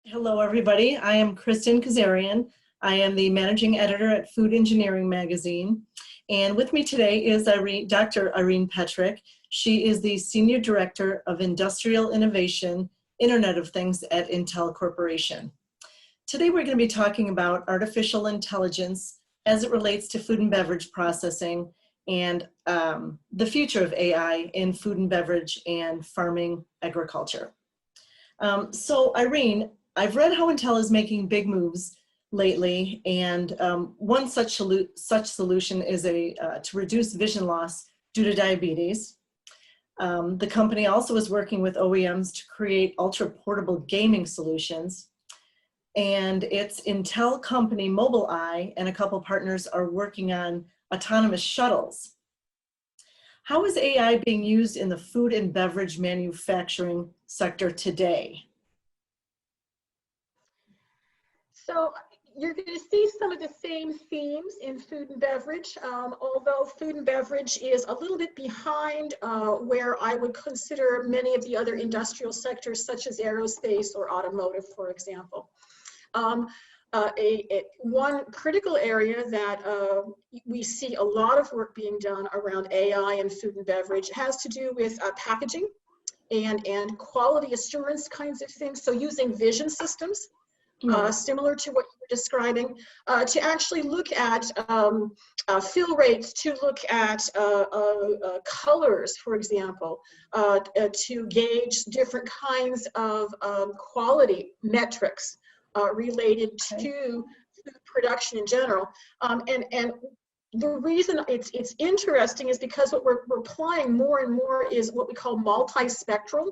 Hello, everybody. I am Kristen Kazarian. I am the managing editor at Food Engineering Magazine. And with me today is Dr. Irene Petrick. She is the Senior Director of Industrial Innovation, Internet of Things at Intel Corporation. Today we're going to be talking about artificial intelligence as it relates to food and beverage processing and the future of AI in food and beverage and farming agriculture. So Irene, I've read how Intel is making big moves lately, and one such solution is to reduce vision loss due to diabetes. The company also is working with OEMs to create ultra-portable gaming solutions, and its Intel company Mobileye and a couple partners are working on autonomous shuttles. How is AI being used in the food and beverage manufacturing sector today? So you're going to see some of the same themes in food and beverage, although food and beverage is a little bit behind where I would consider many of the other industrial sectors, such as aerospace or automotive, for example. One critical area that we see a lot of work being done around AI and food and beverage has to do with packaging and quality assurance kinds of things. So using vision systems, similar to what you were describing, to actually look at fill rates, to look at colors, for example, to gauge different kinds of quality metrics related to food production in general. And the reason it's interesting is because what we're applying more and more is what we call multispectral.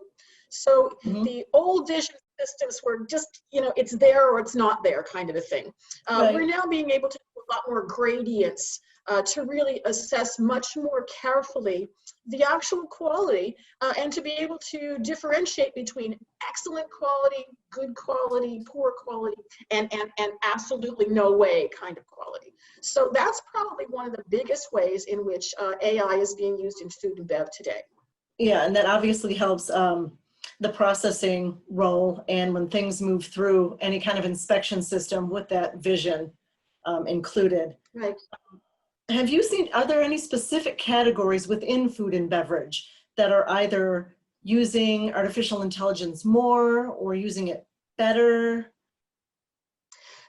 So the old vision systems were just, it's there or it's not there kind of a thing. Right. We're now being able to do a lot more gradients to really assess much more carefully the actual quality and to be able to differentiate between excellent quality, good quality, poor quality, and absolutely no way kind of quality. So that's probably one of the biggest ways in which AI is being used in food and bev today. Yeah, and that obviously helps the processing role, and when things move through any kind of inspection system with that vision included. Right. Are there any specific categories within food and beverage that are either using artificial intelligence more or using it better?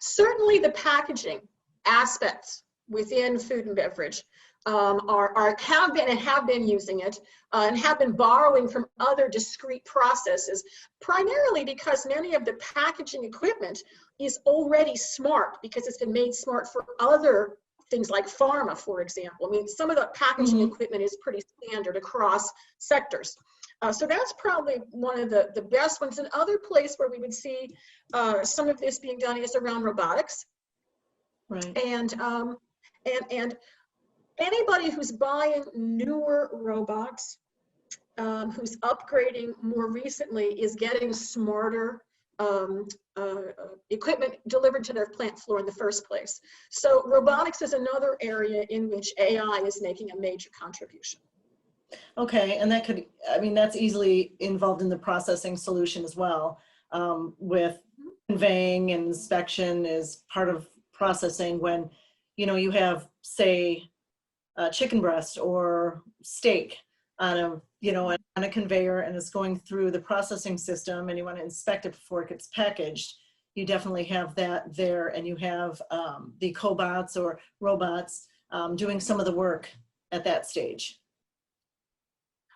Certainly the packaging aspects within food and beverage have been using it and have been borrowing from other discrete processes, primarily because many of the packaging equipment is already smart because it's been made smart for other things like pharma, for example. I mean, some of the packaging equipment is pretty standard across sectors. So that's probably one of the best ones. Another place where we would see some of this being done is around robotics. Right. And anybody who's buying newer robots, who's upgrading more recently, is getting smarter equipment delivered to their plant floor in the first place. So robotics is another area in which AI is making a major contribution. Okay, and that's easily involved in the processing solution as well, with conveying and inspection is part of processing when, you have, say, chicken breast or steak on a conveyor, and it's going through the processing system, and you want to inspect it before it gets packaged. You definitely have that there, and you have the cobots or robots doing some of the work at that stage.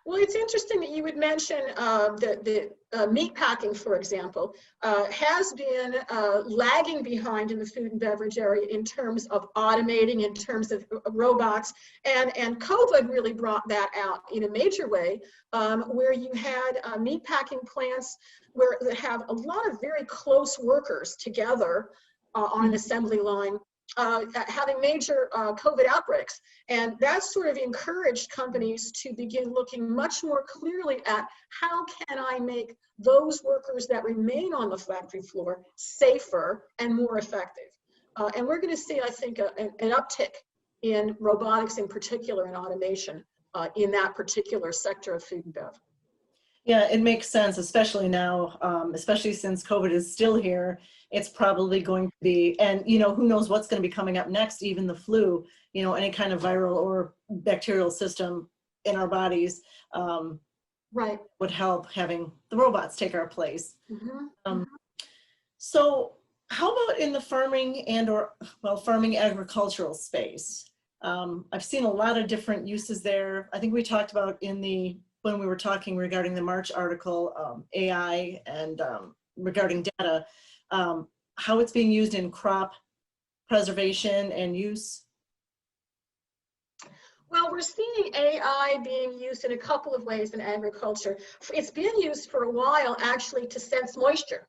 Well, it's interesting that you would mention the meat packing, for example, has been lagging behind in the food and beverage area in terms of automating, in terms of robots, and COVID really brought that out in a major way, where you had meat packing plants where they have a lot of very close workers together on an assembly line, having major COVID outbreaks. And that sort of encouraged companies to begin looking much more clearly at how can I make those workers that remain on the factory floor safer and more effective. And we're going to see, I think, an uptick in robotics in particular and automation in that particular sector of food and bev. Yeah, it makes sense, especially now, especially since COVID is still here. It's probably going to be, and who knows what's going to be coming up next, even the flu, any kind of viral or bacterial system in our bodies Right. would help having the robots take our place. Mm-hmm. Um, so how about in the farming farming agricultural space? I've seen a lot of different uses there. I think we talked about when we were talking regarding the March article, AI and regarding data, how it's being used in crop preservation and use. Well, we're seeing AI being used in a couple of ways in agriculture. It's been used for a while actually to sense moisture.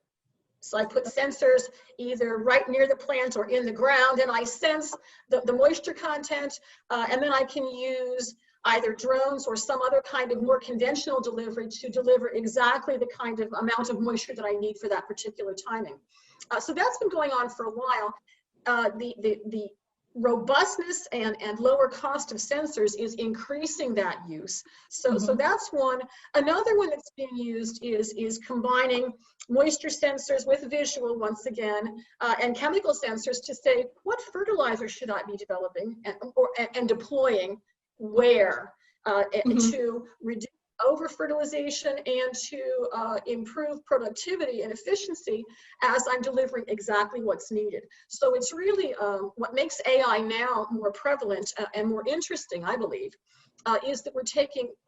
So I put sensors either right near the plant or in the ground, and I sense the moisture content, and then I can use either drones or some other kind of more conventional delivery to deliver exactly the kind of amount of moisture that I need for that particular timing. So that's been going on for a while. The robustness and lower cost of sensors is increasing that use. So that's one. Another one that's being used is combining moisture sensors with visual, once again, and chemical sensors to say, what fertilizer should I be developing and deploying where to reduce over-fertilization and to improve productivity and efficiency as I'm delivering exactly what's needed. So it's really what makes AI now more prevalent and more interesting, I believe, is that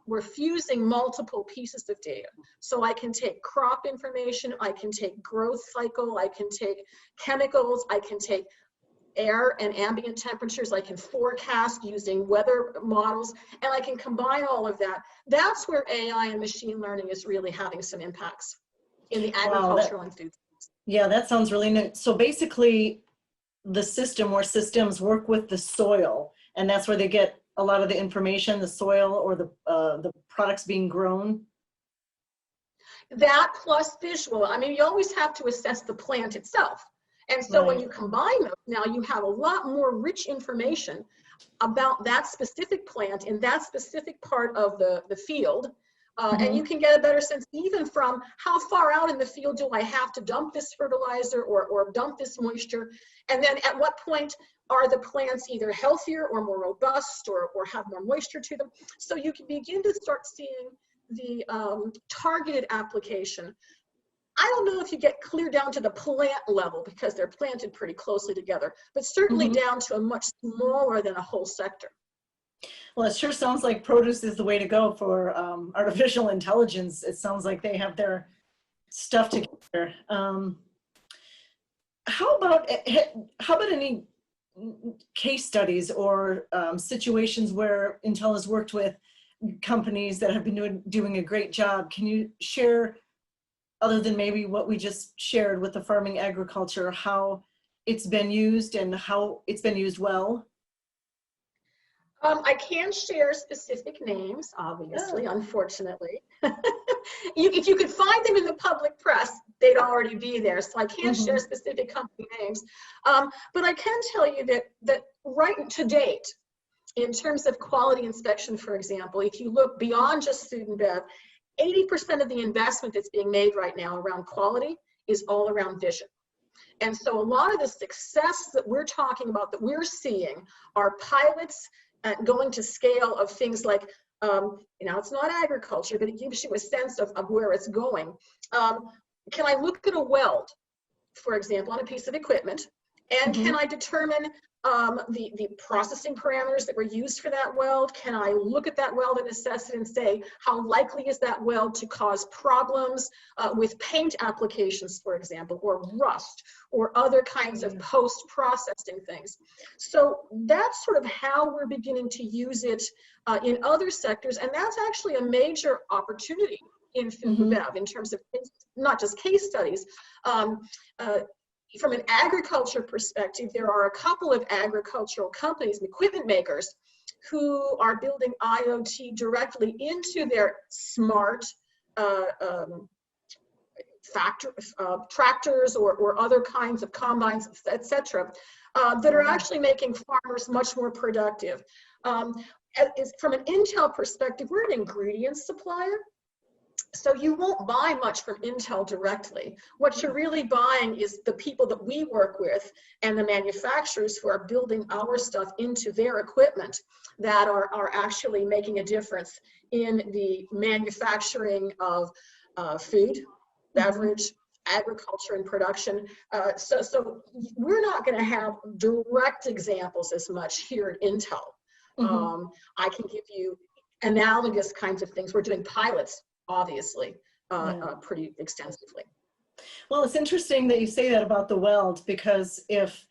we're fusing multiple pieces of data. So I can take crop information, I can take growth cycle, I can take chemicals, I can take air and ambient temperatures, I can forecast using weather models, and I can combine all of that. That's where AI and machine learning is really having some impacts in the agricultural and food. Yeah, that sounds really neat. So basically, the system or systems work with the soil, and that's where they get a lot of the information, the soil or the products being grown. That plus visual. I mean, you always have to assess the plant itself. And so when you combine those, now you have a lot more rich information about that specific plant in that specific part of the field. And you can get a better sense even from how far out in the field do I have to dump this fertilizer or dump this moisture. And then at what point are the plants either healthier or more robust or have more moisture to them. So you can begin to start seeing the targeted application. I don't know if you get clear down to the plant level because they're planted pretty closely together, but certainly down to a much smaller than a whole sector. Well, it sure sounds like produce is the way to go for artificial intelligence. It sounds like they have their stuff together. How about any case studies or situations where Intel has worked with companies that have been doing a great job? Can you share, other than maybe what we just shared with the farming agriculture, how it's been used and how it's been used well? I can't share specific names, obviously, unfortunately. If you could find them in the public press, they'd already be there. So I can't share specific company names. But I can tell you that right to date, in terms of quality inspection, for example, if you look beyond just food and bev, 80% of the investment that's being made right now around quality is all around vision. And so a lot of the success that we're talking about, that we're seeing, are pilots going to scale of things like, it's not agriculture, but it gives you a sense of where it's going. Can I look at a weld, for example, on a piece of equipment, and can I determine the processing parameters that were used for that weld? Can I look at that weld and assess it and say, how likely is that weld to cause problems with paint applications, for example, or rust, or other kinds of post-processing things? So that's sort of how we're beginning to use it in other sectors, and that's actually a major opportunity in food and bev in terms of not just case studies. From an agriculture perspective, there are a couple of agricultural companies and equipment makers who are building IoT directly into their smart tractors or other kinds of combines, etc., that are actually making farmers much more productive. From an Intel perspective, we're an ingredients supplier. So you won't buy much from Intel directly. What you're really buying is the people that we work with and the manufacturers who are building our stuff into their equipment that are actually making a difference in the manufacturing of food, beverage, agriculture, and production. So we're not going to have direct examples as much here at Intel. I can give you analogous kinds of things. We're doing pilots, obviously, pretty extensively. Well, it's interesting that you say that about the weld, because if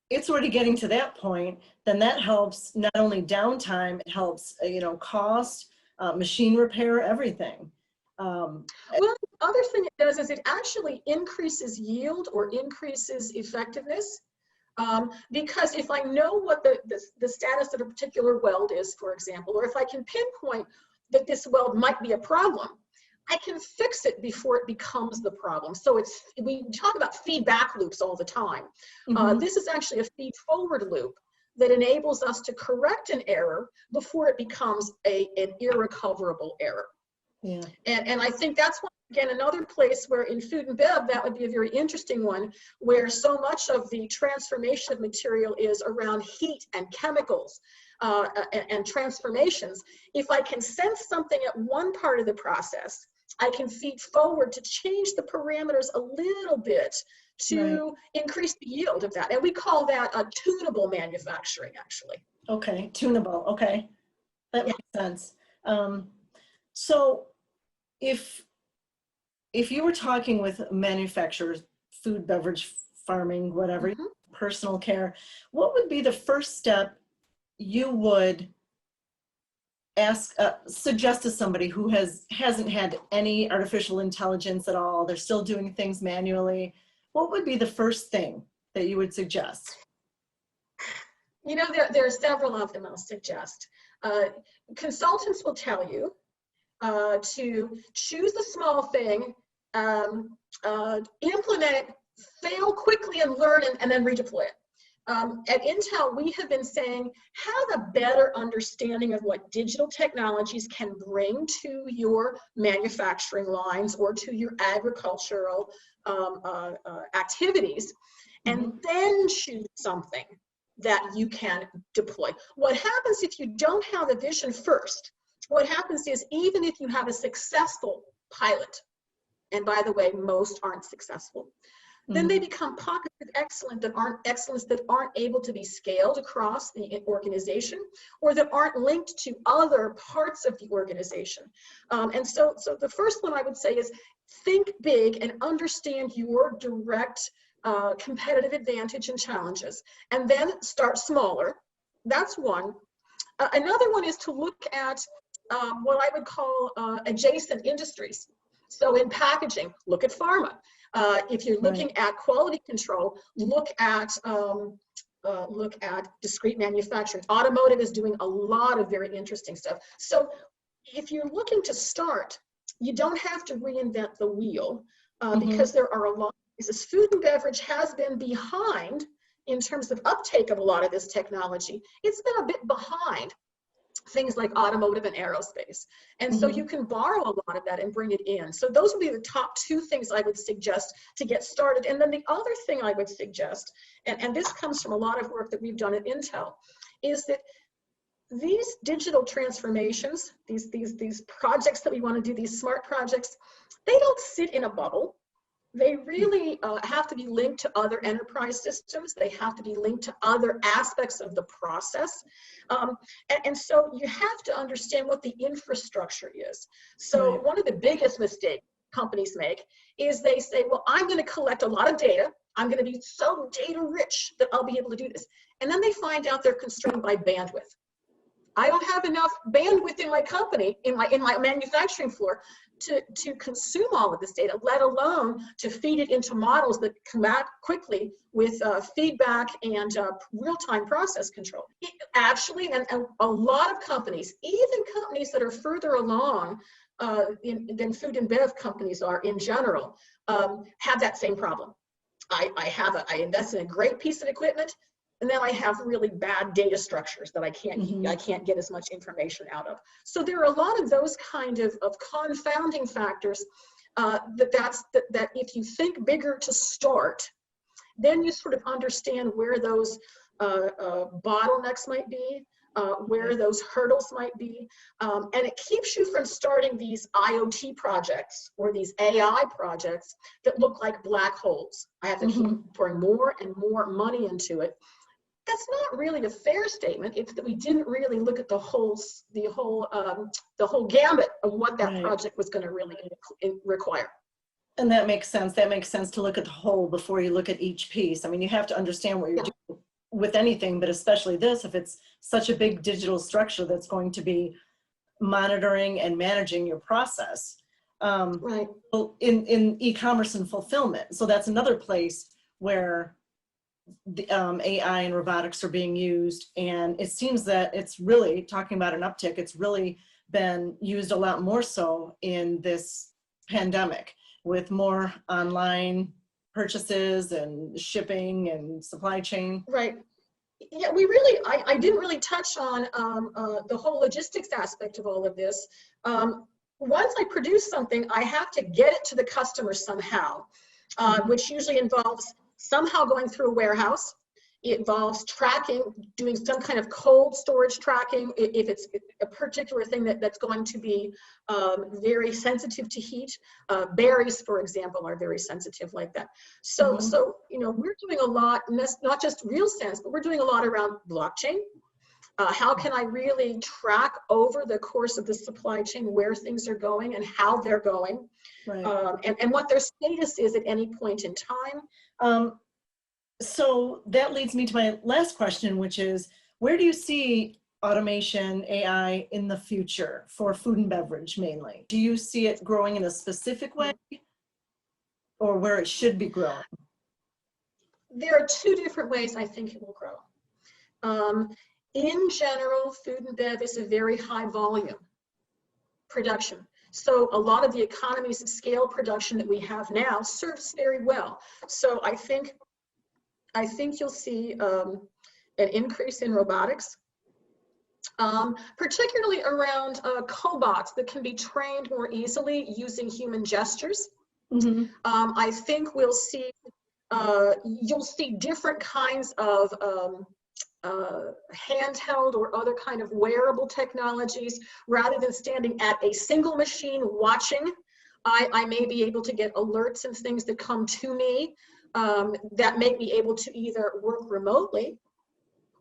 it's already getting to that point, then that helps not only downtime, it helps, cost, machine repair, everything. Well, the other thing it does is it actually increases yield or increases effectiveness. Because if I know what the status of a particular weld is, for example, or if I can pinpoint that this weld might be a problem, I can fix it before it becomes the problem. So we talk about feedback loops all the time. This is actually a feed-forward loop that enables us to correct an error before it becomes an irrecoverable error. Yeah. And I think that's one, again, another place where in food and bev, that would be a very interesting one, where so much of the transformation of material is around heat and chemicals and transformations. If I can sense something at one part of the process, I can feed forward to change the parameters a little bit to increase the yield of that. And we call that a tunable manufacturing, actually. Okay, tunable. Okay, that makes sense. So if you were talking with manufacturers, food, beverage, farming, whatever, personal care, what would be the first step you would suggest to somebody who hasn't had any artificial intelligence at all, they're still doing things manually? What would be the first thing that you would suggest? There are several of them I'll suggest. Consultants will tell you to choose the small thing, implement it, fail quickly and learn, and then redeploy it. At Intel, we have been saying, have a better understanding of what digital technologies can bring to your manufacturing lines or to your agricultural activities, and then choose something that you can deploy. What happens if you don't have a vision first? What happens is, even if you have a successful pilot, and by the way, most aren't successful, then they become pockets of excellence that aren't able to be scaled across the organization, or that aren't linked to other parts of the organization. And so the first one I would say is think big and understand your direct competitive advantage and challenges, and then start smaller. That's one. Another one is to look at what I would call adjacent industries. So in packaging, look at pharma. If you're looking at quality control, look at discrete manufacturing. Automotive is doing a lot of very interesting stuff. So if you're looking to start, you don't have to reinvent the wheel because there are a lot of pieces. Food and beverage has been behind in terms of uptake of a lot of this technology. It's been a bit behind things like automotive and aerospace. And so you can borrow a lot of that and bring it in. So those would be the top two things I would suggest to get started. And then the other thing I would suggest, and this comes from a lot of work that we've done at Intel, is that these digital transformations, these projects that we want to do, these smart projects, they don't sit in a bubble. They really have to be linked to other enterprise systems. They have to be linked to other aspects of the process. And so you have to understand what the infrastructure is. So one of the biggest mistakes companies make is they say, well, I'm going to collect a lot of data. I'm going to be so data rich that I'll be able to do this. And then they find out they're constrained by bandwidth. I don't have enough bandwidth in my company, in my manufacturing floor, to consume all of this data, let alone to feed it into models that come back quickly with feedback and real-time process control. Actually, and a lot of companies, even companies that are further along than food and bev companies are in general, have that same problem. I invest in a great piece of equipment. And then I have really bad data structures that I can't get as much information out of. So there are a lot of those kind of confounding factors that if you think bigger to start, then you sort of understand where those bottlenecks might be, where those hurdles might be, and it keeps you from starting these IoT projects or these AI projects that look like black holes. I have to keep pouring more and more money into it. That's not really a fair statement. It's that we didn't really look at the whole gambit of what that project was going to really require. And that makes sense. That makes sense to look at the whole before you look at each piece. I mean, you have to understand what you're doing with anything, but especially this, if it's such a big digital structure that's going to be monitoring and managing your process. Right. In e-commerce and fulfillment. So that's another place where the AI and robotics are being used. And it seems that it's really, talking about an uptick, it's really been used a lot more so in this pandemic, with more online purchases and shipping and supply chain. Right. Yeah, I didn't really touch on the whole logistics aspect of all of this. Once I produce something, I have to get it to the customer somehow, which usually involves somehow going through a warehouse. It involves tracking, doing some kind of cold storage tracking if it's a particular thing that's going to be very sensitive to heat. Berries, for example, are very sensitive like that. So we're doing a lot, not just real sense, but we're doing a lot around blockchain. How can I really track over the course of the supply chain where things are going and how they're going, and what their status is at any point in time. So that leads me to my last question, which is, where do you see automation, AI in the future for food and beverage mainly? Do you see it growing in a specific way, or where it should be growing? There are two different ways I think it will grow. In general, food and bev is a very high volume production. So a lot of the economies of scale production that we have now serves very well. So I think you'll see an increase in robotics, particularly around cobots that can be trained more easily using human gestures. I think you'll see different kinds of handheld or other kind of wearable technologies. Rather than standing at a single machine watching, I may be able to get alerts and things that come to me that make me able to either work remotely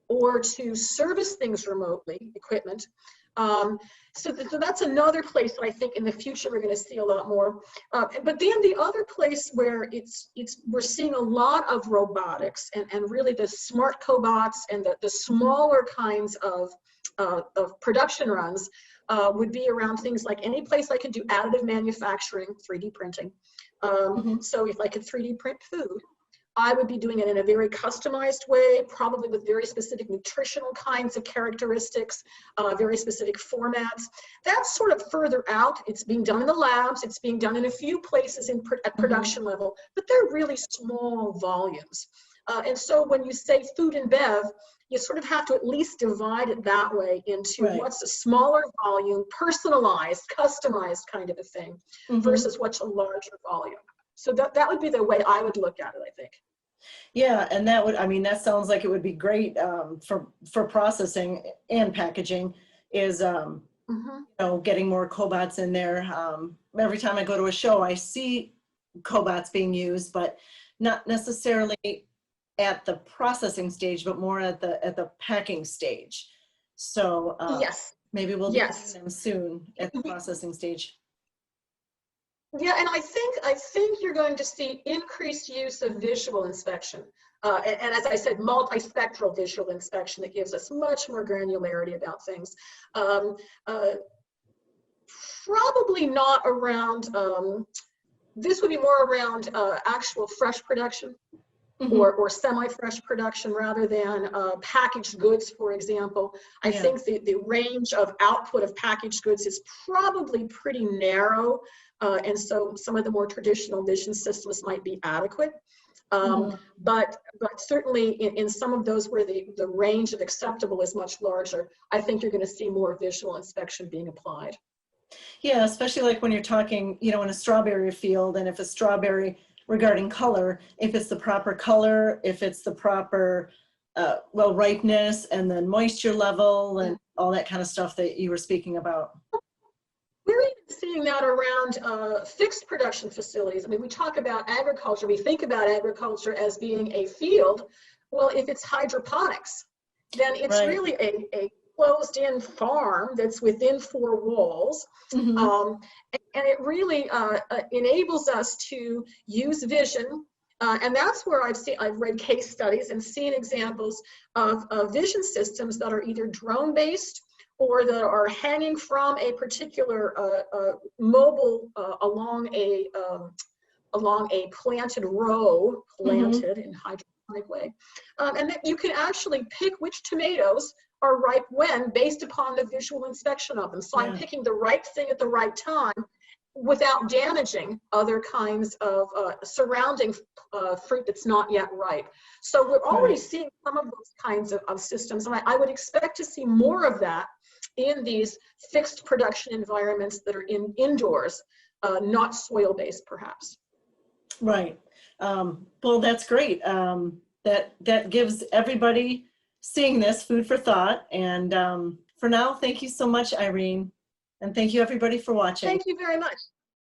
or to service things remotely, equipment. So that's another place that I think in the future we're going to see a lot more. But then the other place where we're seeing a lot of robotics and really the smart cobots and the smaller kinds of production runs would be around things like any place I can do additive manufacturing, 3D printing. So if I could 3D print food, I would be doing it in a very customized way, probably with very specific nutritional kinds of characteristics, very specific formats. That's sort of further out. It's being done in the labs. It's being done in a few places at production level, but they're really small volumes. And so when you say food and bev, you sort of have to at least divide it that way into what's a smaller volume, personalized, customized kind of a thing versus what's a larger volume. So that would be the way I would look at it, I think. Yeah, and that sounds like it would be great for processing and packaging is, getting more cobots in there. Every time I go to a show, I see cobots being used, but not necessarily at the processing stage, but more at the packing stage. So maybe we'll be seeing them soon at the processing stage. Yeah, and I think you're going to see increased use of visual inspection. And as I said, multispectral visual inspection that gives us much more granularity about things. Probably not around, this would be more around actual fresh production or semi-fresh production rather than packaged goods, for example. I think the range of output of packaged goods is probably pretty narrow. And so some of the more traditional vision systems might be adequate. Mhm. But certainly in some of those where the range of acceptable is much larger, I think you're going to see more visual inspection being applied. Yeah, especially like when you're talking, you know, in a strawberry field, and if a strawberry regarding color, if it's the proper color, if it's the proper, well, ripeness, and then moisture level, and all that kind of stuff that you were speaking about. We're even seeing that around fixed production facilities. I mean, we talk about agriculture, we think about agriculture as being a field. Well, if it's hydroponics, then it's Right. really a closed-in farm that's within four walls. Hmm. And it really enables us to use vision. And that's where I've read case studies and seen examples of vision systems that are either drone-based or that are hanging from a particular mobile along a planted row, Hmm. planted in hydroponic way, and that you can actually pick which tomatoes are ripe when based upon the visual inspection of them. So I'm Yeah. picking the right thing at the right time without damaging other kinds of surrounding fruit that's not yet ripe. So we're already Right. seeing some of those kinds of systems, and I would expect to see more of that in these fixed production environments that are indoors, not soil-based perhaps. Right. Well, that's great. That gives everybody seeing this food for thought. And for now, thank you so much, Irene. And thank you everybody for watching. Thank you very much.